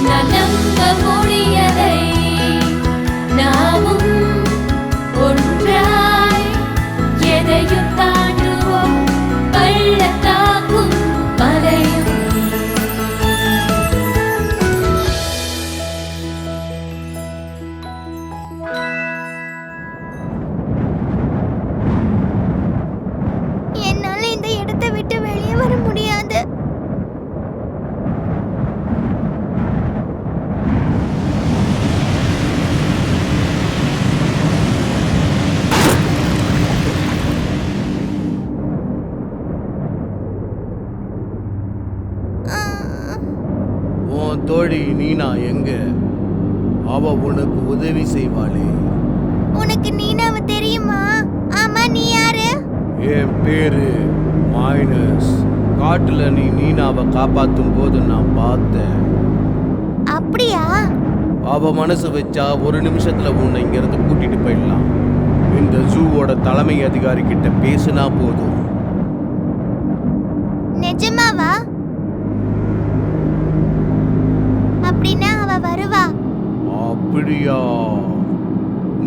உன்னால் நம்ப முடியலை நாமும் ஒன்றாய் எதையும் தாண்டுவோம் பள்ளத்தாக்கும் மலையும். என்னால இந்த இடத்தை விட்டு வெளியே வர முடியாது. உன் தோழி நீனா எங்க? அவ உனக்கு உதவி செய்வாளே. உனக்கு நீனாவை தெரியுமா? ஆமா, நீ யாரு? என் பேரு மைனஸ். காட்டுல நீ நீனாவை காப்பாத்தும் போது நான் பார்த்தேன். அப்படியா? அவ மனசு வச்சா ஒரு நிமிஷத்துல உன்னை இங்கிருந்து கூட்டிட்டு போயிடலாம். இந்த ஜூவோட தலைமை அதிகாரி கிட்ட பேசினா போதும். நிஜமாவா? அப்படின்னா அவ வருவா? அப்படியா?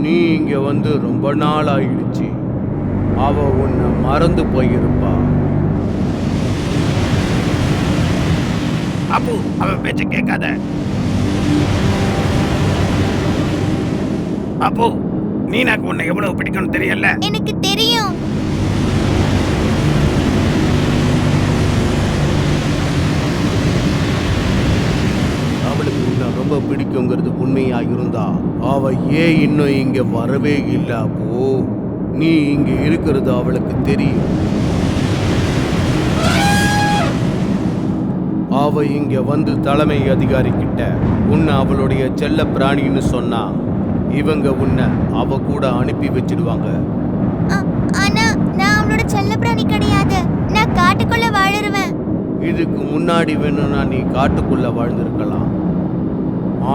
நீ இங்க வந்து ரொம்ப நாள் ஆயிடுச்சு. அவ உன்னை மறந்து போயிருப்பா. அப்பு, அவன் பேச்ச கேட்காத. அப்பு, நீனாக்கு உன்னை எவ்வளவு பிடிக்கும்னு தெரியல. எனக்கு தெரியும். அவளுக்கு உன்னை ரொம்ப பிடிக்குங்கிறது உண்மையா இருந்தா அவ ஏன் இன்னும் இங்க வரவே இல்ல? அப்போ நீ இங்க இருக்கிறது அவளுக்கு தெரியும். அவ இங்க வந்து தலைமை அதிகாரி கிட்ட உன்னை அவளுடைய செல்ல பிராணின்னு சொன்னா இவங்க உன்னை அவ கூட அனுப்பி வச்சிடுவாங்க. ஆனா நான் அவளோட செல்லப்பிராணி கிடையாது. நான் காட்டுக்குள்ள வாழுறேன். இதுக்கு முன்னாடி வேணும்னா நீ காட்டுக்குள்ள வாழ்ந்திருக்கலாம்.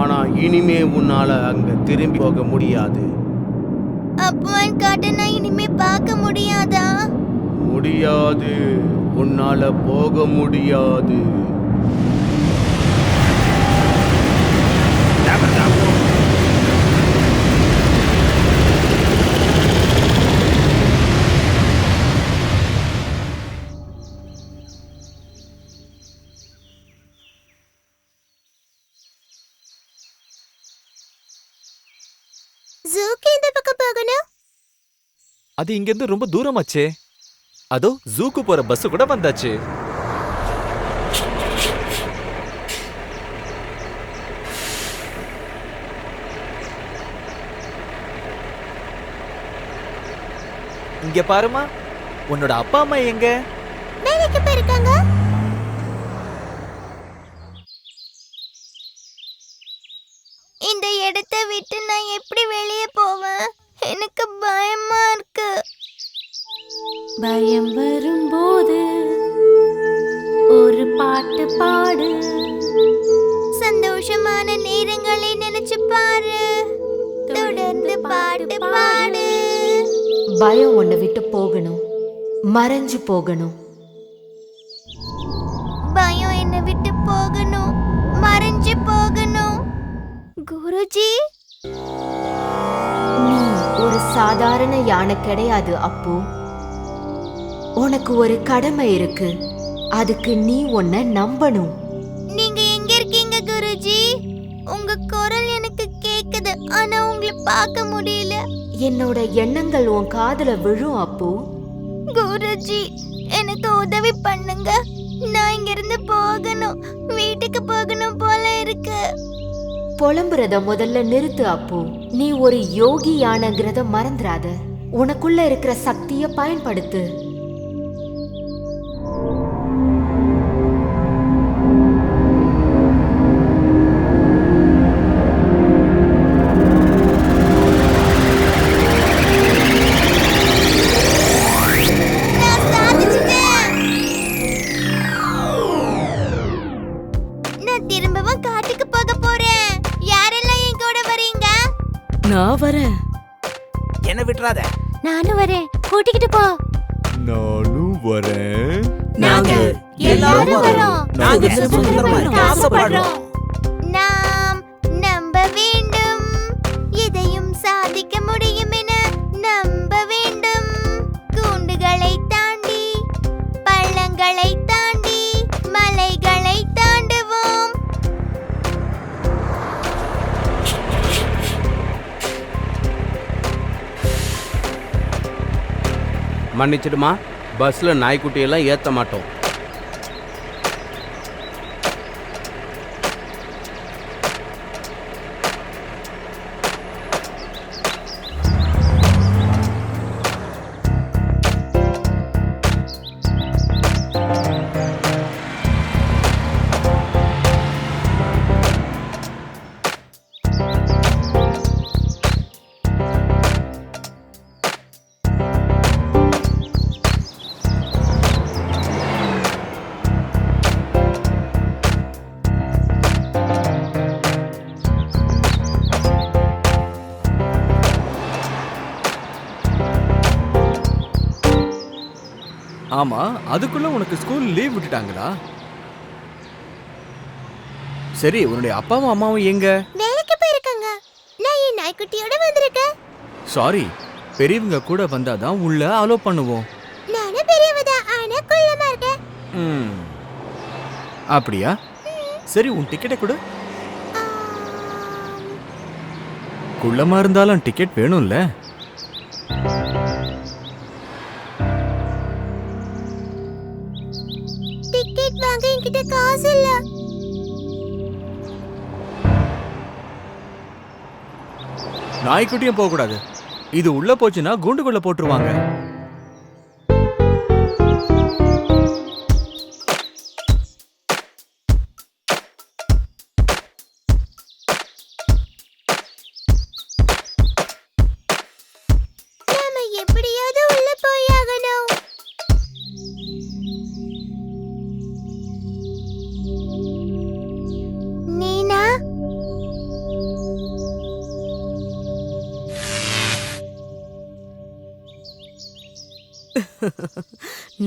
ஆனா இனிமே உன்னால அங்க திரும்பி போக முடியாது. அப்பன் காட்டை நான் இனிமே பார்க்க முடியாதா? முடியாது. உன்னால போக முடியாது. ஜூக்கு இந்த பக்கம் போகணும். அது இங்கிருந்து ரொம்ப தூரமாச்சே. அதோ ஜூக்கு போற பஸ் கூட வந்தாச்சு. இங்க பாருமா, உன்னோட அப்பா அம்மா எங்க? வேலைக்கு போயிருக்காங்க. இந்த இடத்தை விட்டு நான் எப்படி வெளியே போவேன்? எனக்கு பயமா இருக்கு. பயம் வரும்போது ஒரு பாட்டு பாடு. சந்தோஷமான நேரங்களை நினைச்சு பாரு. தொடர்ந்து பாட்டு பாடு. பயம் உன்னை விட்டு போகணும், மறைஞ்சு போகணும். பயம் என்னை விட்டு போகணும், மறைஞ்சு போகணும். குருஜி, நீ ஒரு சாதாரண யானை கிடையாது அப்பு. உனக்கு ஒரு கடமை இருக்கு. அதுக்கு நீ உன்னை நம்பணும். நீங்க எங்க இருக்கீங்க குருஜி? உங்க குரல் எனக்கு கேக்குது, ஆனா உங்களை பார்க்க முடியல. என்னோட எண்ணங்கள் உன் காதுல விழும் அப்பு. குருஜி, எனக்கு உதவி பண்ணுங்க. நான் இங்க இருந்து போகணும், வீட்டுக்கு போகணும் போல இருக்கு. புலம்புறத முதல்ல நிறுத்து அப்பு. நீ ஒரு யோகியானங்கிறத மறந்துடாத. உனக்குள்ள இருக்கிற சக்திய பயன்படுத்து. நான் சாதிச்சிட்டேன். நான் திரும்பவும் காட்டுக்கு போக போறேன். யாரெல்லாம் என் கூட வரீங்க? நான் வரேன். என்ன விட்டுறாத. நானும் வரேன், கூட்டிக்கிட்டு போ. நானும் வரேன். நாங்க எல்லாரும் வரோம். நாங்க சுதந்திரமா இருக்க ஆசைப்படுறோம். நான் மன்னிச்சிடுமா, பஸ்ல நாய்க்குட்டியெல்லாம் ஏத்த மாட்டோம். ஆமா, அதுக்குள்ள உனக்கு ஸ்கூல் லீவ் விட்டுட்டாங்களா? சரி, உன்னுடைய அப்பாவும் அம்மாவும் எங்க? வேலைக்கு போயிருக்காங்க. நான் என் நாய்க்குட்டியோட வந்திருக்கேன். சாரி, பெரியவங்க கூட வந்தாதான் உள்ள அலோ பண்ணுவோம். நானும் பெரியவதான், ஆனா குள்ளமா இருக்கேன். அப்படியா? சரி, உன் டிக்கெட்டை கொடு. குள்ளமா இருந்தாலும் டிக்கெட் வேணும்ல? டிக்கெட் வாங்க என்கிட்ட காசு இல்ல. நாய்க்குட்டியும் போக கூடாது. இது உள்ள போச்சுன்னா கூண்டுக்குள்ள போட்டுருவாங்க. நாம எப்படியாவது உள்ள போயாகணும். நீனா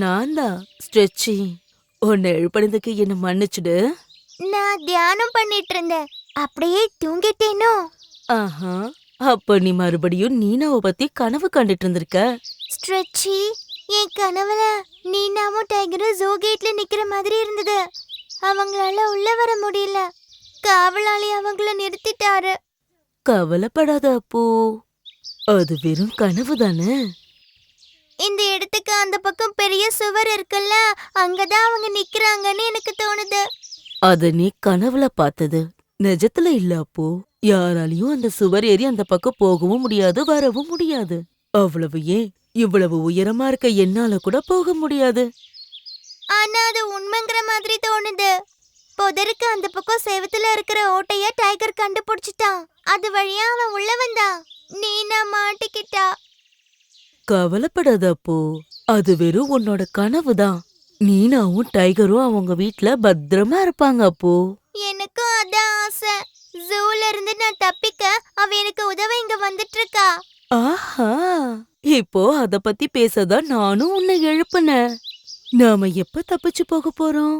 நான் தான் ஸ்ட்ரெச்சி. உன்னை எழுப்பினதுக்கு என்ன மன்னிச்சுடு. நான் தியானம் பண்ணிட்டு இருந்தேன், அப்படியே தூங்கிட்டேனோ. ஆஹா, அப்ப நீ மறுபடியும் நீனாவை பத்தி கனவு கண்டுட்டு இருந்திருக்க. ஸ்ட்ரெச்சி, என் கனவுல நீனாவும் டைகரும் ஜூ கேட்ல நிக்கிற மாதிரி இருந்தது. அவங்களால உள்ள வர முடியல. காவலாளி அவங்கள நிறுத்திட்டாரு. கவலைப்படாத அப்போ, அது வெறும் கனவு தானே. இந்த இடத்துக்கு அந்த பக்கம் பெரிய சுவர் இருக்குல்ல, அங்கதான் அவங்க நிக்கிறாங்கன்னு எனக்கு தோணுது. அத நீ கனவுல பார்த்தது, நிஜத்துல இல்ல அப்போ. யாராலையும் அந்த சுவர் ஏறி அந்த பக்கம் போகவும் முடியாது, வரவும் முடியாது. அவ்வளவு ஏன், இவ்வளவு உயரமா இருக்க என்னால கூட போக முடியாது. ஆனா அது உண்மைங்கிற மாதிரி தோணுது. புதருக்கு அந்த பக்கம் செவத்துல இருக்கிற ஓட்டைய டைகர் கண்டுபிடிச்சிட்டான். அது வழியா அவன் உள்ள வந்தான். நீனா மாட்டிக்கிட்டா. கவலைப்படாத அப்போ, அது வெறும் உன்னோட கனவுதான். நீனாவும் டைகரும் அவங்க வீட்ல பத்திரமா இருப்பாங்க அப்போ. எனக்கும் அதான் ஆசை. ஜூல இருந்து நான் தப்பிக்க அவ எனக்கு உதவ இங்க வந்துட்டு இருக்கா. ஆஹா, இப்போ அத பத்தி பேசதான் நானும் உன்னை எழுப்புனேன். நாம எப்ப தப்பிச்சு போக போறோம்?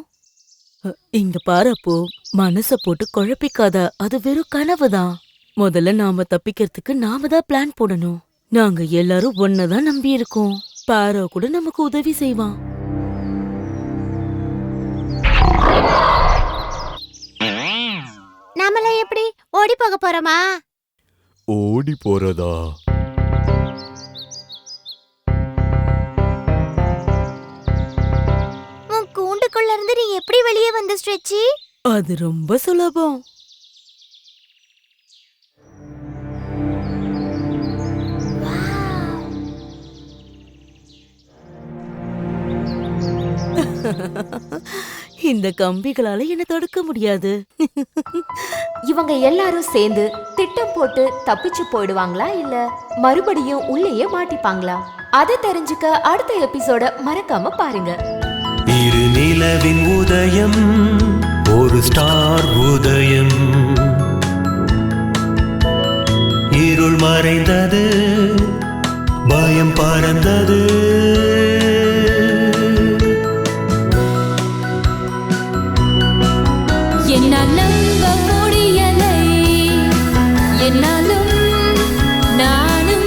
இங்க பாரப்போ, மனச போட்டு குழப்பிக்காத. அது வெறும் கனவுதான். முதல்ல நாம தப்பிக்கிறதுக்கு நாம தான் பிளான் போடணும். நாங்க எல்லாரும் ஒன்னதான் நம்பி இருக்கோம். பாரோ கூட நமக்கு உதவி செய்வான். நாமள எப்படி ஓடி போக போறோமா? ஓடி போறதா? உன் கூண்டுக்குள்ள இருந்து நீ எப்படி வெளியே வந்த ஸ்ட்ரெச்சி? அது ரொம்ப சுலபம். இந்த கம்பிகளால என்ன தடுக்க முடியாது. இவங்க எல்லாரும் சேர்ந்து திட்டம் போட்டு தப்பிச்சு போயிடுவாங்களா இல்ல மறுபடியும் உள்ளேயே மாட்டிப்பாங்களா? அதை தெரிஞ்சுக்க அடுத்த எபிசோட மறக்காம பாருங்க. இரு நிலவின் உதயம், ஒரு ஸ்டார் உதயம். இருள் மறைந்தது, பயம் பறந்தது. என்னால் நம்ப முடியலை, என்னாலும் நானும்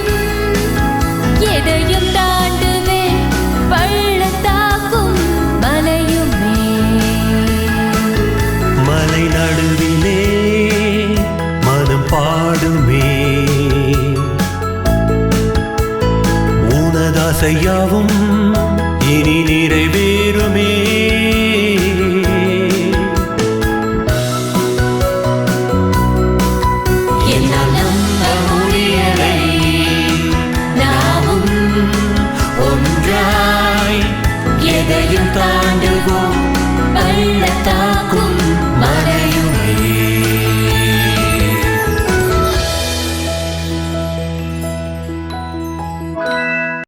எதையும் தாண்டுவேன். பள்ளத்தாக்கும் மலையுமே, மலை நடுவிலே மனம் பாடுமே. உனதாசை ஆசையாவும் இனி நிறைவேறுமே